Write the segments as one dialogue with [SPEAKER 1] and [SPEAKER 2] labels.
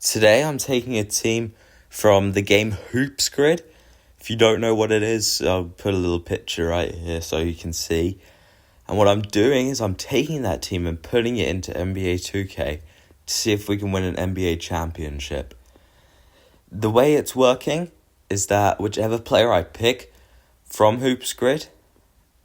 [SPEAKER 1] Today I'm taking a team from the game hoopsgrid. If you don't know what it is, I'll put a little picture right here so you can see. And what I'm doing is I'm taking that team and putting it into NBA 2K to see if we can win an NBA championship. The way it's working is that whichever player I pick from hoopsgrid,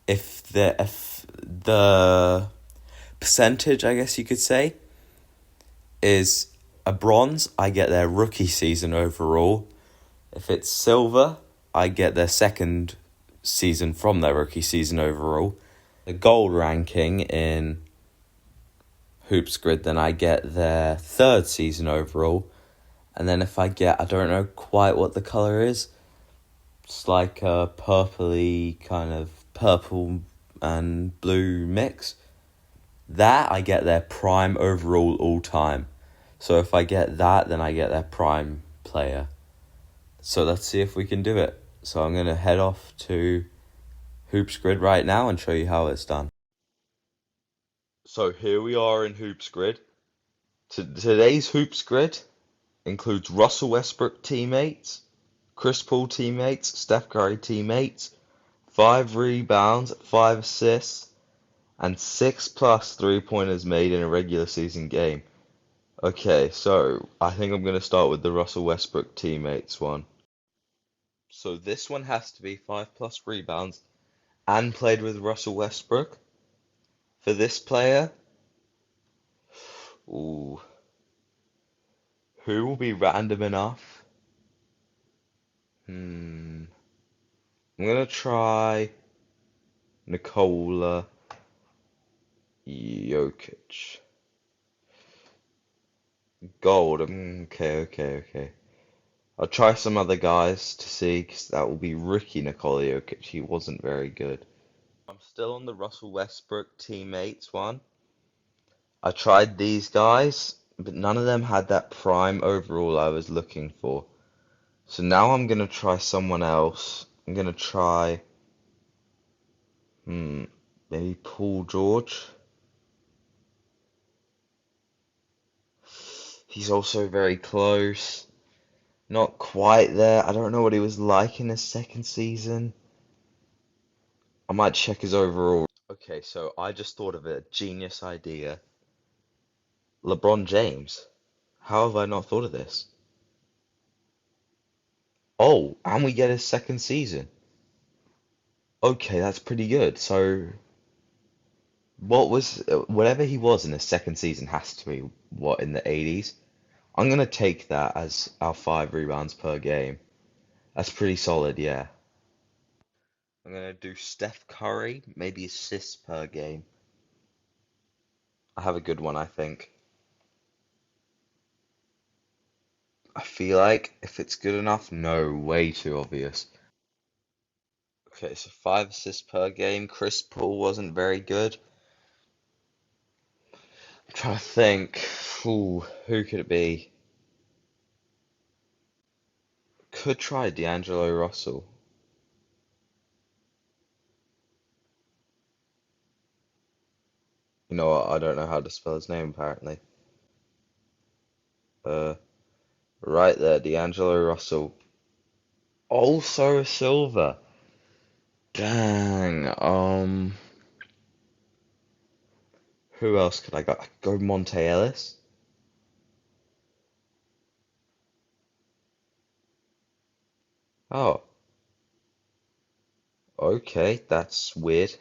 [SPEAKER 1] if the percentage, I guess you could say, is a bronze, I get their rookie season overall. If it's silver, I get their second season from their rookie season overall. The gold ranking in hoopsgrid, then I get their third season overall. And then if I get, I don't know quite what the colour is, it's like a purpley kind of purple and blue mix. That I get their prime overall all time. So if I get that, then I get their prime player. So let's see if we can do it. So I'm going to head off to hoopsgrid right now and show you how it's done. So here we are in hoopsgrid. Today's hoopsgrid includes Russell Westbrook teammates, Chris Paul teammates, Steph Curry teammates, 5 rebounds, 5 assists, and 6+ three-pointers made in a regular season game. Okay, so I think I'm going to start with the Russell Westbrook teammates one. So this one has to be 5+ rebounds and played with Russell Westbrook. For this player, ooh, who will be random enough? I'm going to try Nikola Jokic. Gold, okay. I'll try some other guys to see, because that will be Ricky Nikola Jokic. He wasn't very good. I'm still on the Russell Westbrook teammates one. I tried these guys, but none of them had that prime overall I was looking for. So now I'm going to try someone else. I'm going to try, maybe Paul George. He's also very close. Not quite there. I don't know what he was like in his second season. I might check his overall. Okay, so I just thought of a genius idea. LeBron James. How have I not thought of this? Oh, and we get his second season. Okay, that's pretty good. So, whatever he was in his second season has to be, what, in the 80s? I'm gonna take that as our 5 rebounds per game. That's pretty solid, yeah. I'm gonna do Steph Curry, maybe assists per game. I have a good one, I think. I feel like if it's good enough, no, way too obvious. Okay, so 5 assists per game. Chris Paul wasn't very good. I'm trying to think. Ooh, who could it be? Could try D'Angelo Russell. You know what? I don't know how to spell his name apparently. Uh, right there, D'Angelo Russell. Also a silver. Dang. Who else could I go? I could go Monte Ellis. Oh, okay, that's weird.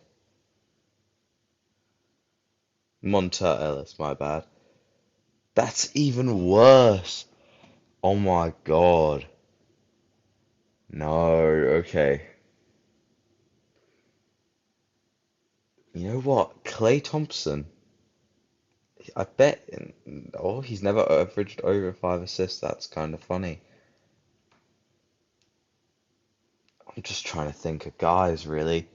[SPEAKER 1] Monta Ellis, my bad. That's even worse. Oh my God. No, okay. You know what? Clay Thompson. I bet. Oh, he's never averaged over 5 assists. That's kind of funny. I'm just trying to think of guys, really.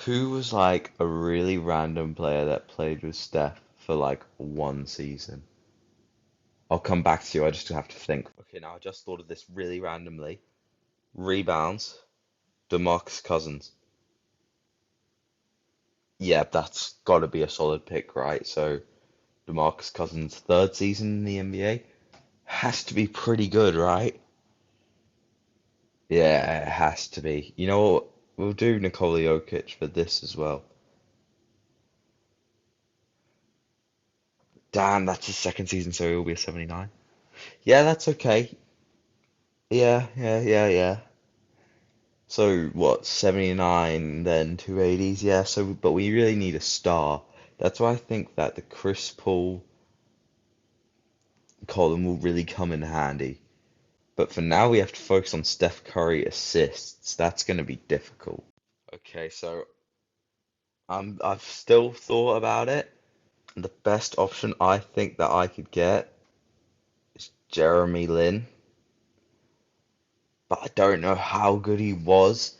[SPEAKER 1] Who was like a really random player that played with Steph for like one season? I'll come back to you. I just have to think. Okay, now I just thought of this really randomly. Rebounds, DeMarcus Cousins. Yeah, that's got to be a solid pick, right? So DeMarcus Cousins' third season in the NBA. Has to be pretty good, right? Yeah, it has to be. You know what? We'll do Nikola Jokic for this as well. Damn, that's his second season, so he'll be a 79. Yeah, that's okay. Yeah, yeah, yeah, yeah. So what, 79, then 280s? Yeah, so but we really need a star. That's why I think that the Chris Paul column will really come in handy. But for now, we have to focus on Steph Curry assists. That's going to be difficult. Okay, so I've still thought about it. The best option I think that I could get is Jeremy Lin, but I don't know how good he was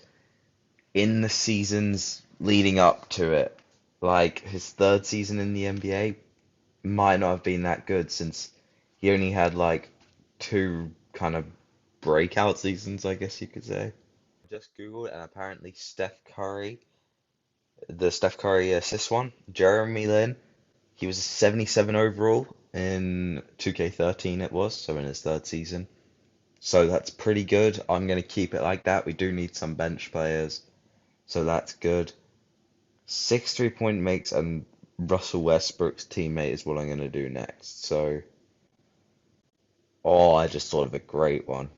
[SPEAKER 1] in the seasons leading up to it. Like his third season in the NBA might not have been that good since he only had like two kind of breakout seasons, I guess you could say. Just Googled and apparently the Steph Curry assist one, Jeremy Lin, he was a 77 overall in 2K13 it was, so in his third season. So that's pretty good. I'm going to keep it like that. We do need some bench players, so that's good. 6 3-point makes and Russell Westbrook's teammate is what I'm going to do next. So, oh, I just thought of a great one.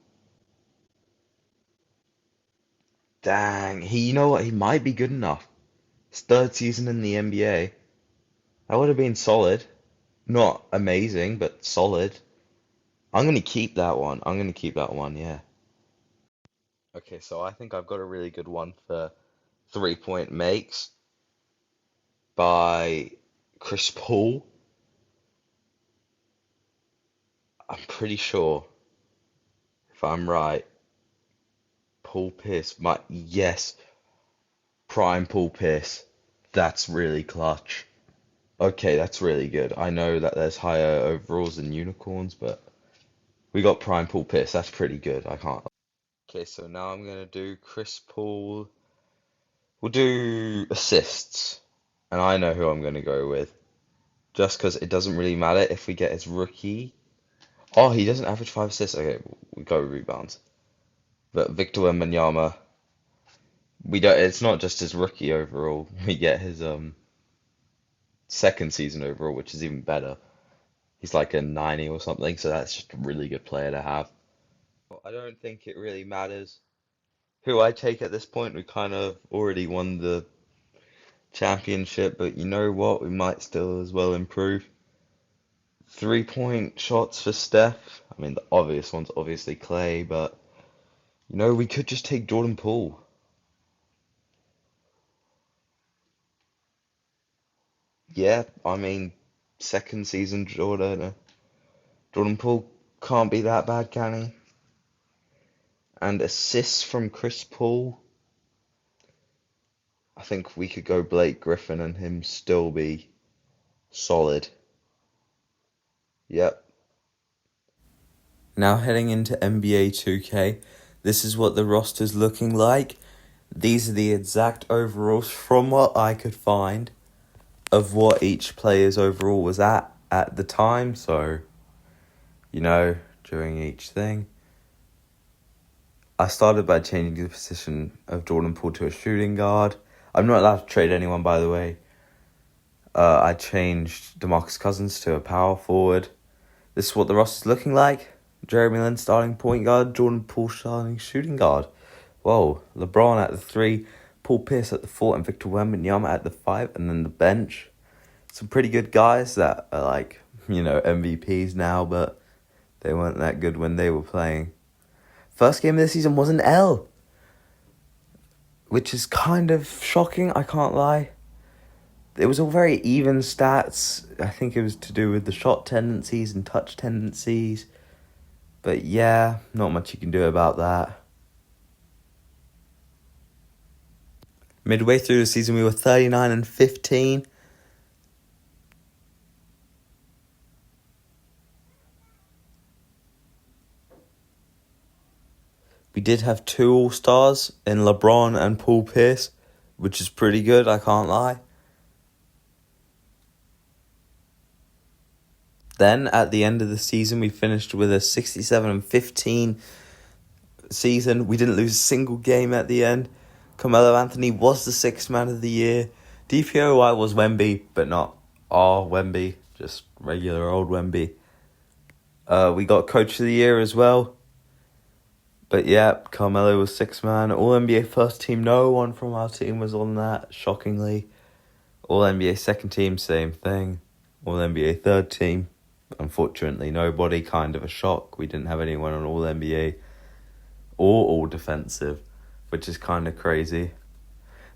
[SPEAKER 1] Dang, you know what? He might be good enough. His third season in the NBA. That would have been solid. Not amazing, but solid. I'm going to keep that one. I'm going to keep that one, yeah. Okay, so I think I've got a really good one for 3-point makes by Chris Paul. I'm pretty sure, if I'm right, Paul Pierce might, yes, prime Paul Pierce. That's really clutch. Okay, that's really good. I know that there's higher overalls than unicorns, but we got prime Paul Pierce. That's pretty good. I can't. Okay, so now I'm gonna do Chris Paul. We'll do assists, and I know who I'm gonna go with. Just because it doesn't really matter if we get his rookie. Oh, he doesn't average 5 assists. Okay, we go rebounds. But Victor Wembanyama, we don't. It's not just his rookie overall. We get his second season overall, which is even better. He's like a 90 or something, so that's just a really good player to have. I don't think it really matters who I take at this point. We kind of already won the championship, but you know what? We might still as well improve. 3-point shots for Steph. I mean, the obvious one's obviously Clay, but you know, we could just take Jordan Poole. Yeah, I mean, second season Jordan Poole can't be that bad, can he? And assists from Chris Paul. I think we could go Blake Griffin and him still be solid. Yep. Now heading into NBA 2K, this is what the roster's looking like. These are the exact overalls from what I could find of what each player's overall was at the time. So, you know, during each thing. I started by changing the position of Jordan Poole to a shooting guard. I'm not allowed to trade anyone, by the way. I changed DeMarcus Cousins to a power forward. This is what the roster's looking like. Jeremy Lin starting point guard, Jordan Poole starting shooting guard. Whoa, LeBron at the 3, Paul Pierce at the 4, and Victor Wembanyama at the 5, and then the bench. Some pretty good guys that are like, you know, MVPs now, but they weren't that good when they were playing. First game of the season was an L, which is kind of shocking, I can't lie. It was all very even stats. I think it was to do with the shot tendencies and touch tendencies. But yeah, not much you can do about that. Midway through the season, we were 39-15. We did have 2 All-Stars in LeBron and Paul Pierce, which is pretty good, I can't lie. Then at the end of the season, we finished with a 67-15 season. We didn't lose a single game at the end. Carmelo Anthony was the sixth man of the year. DPOY was Wemby, but not our Wemby, just regular old Wemby. We got Coach of the Year as well. But yeah, Carmelo was sixth man. All-NBA first team, no one from our team was on that, shockingly. All-NBA second team, same thing. All-NBA third team, unfortunately nobody, kind of a shock. We didn't have anyone on All-NBA or All-Defensive, which is kind of crazy.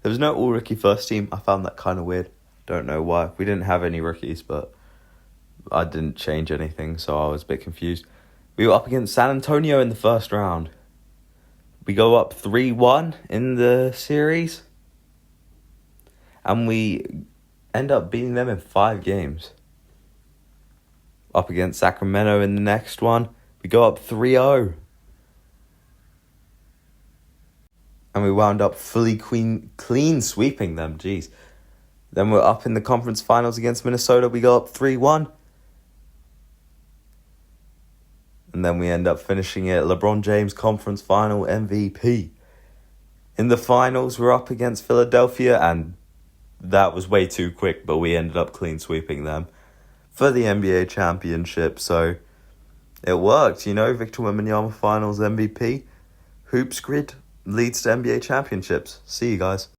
[SPEAKER 1] There was no All-Rookie first team. I found that kind of weird. Don't know why. We didn't have any rookies, but I didn't change anything, so I was a bit confused. We were up against San Antonio in the first round. We go up 3-1 in the series, and we end up beating them in 5 games. Up against Sacramento in the next one, we go up 3-0. And we wound up fully clean sweeping them, jeez. Then we're up in the conference finals against Minnesota, we go up 3-1. And then we end up finishing it LeBron James Conference Final MVP. In the finals, we're up against Philadelphia, and that was way too quick, but we ended up clean sweeping them for the NBA championship. So it worked, Victor Wembanyama Finals MVP. Hoopsgrid leads to NBA championships. See you guys.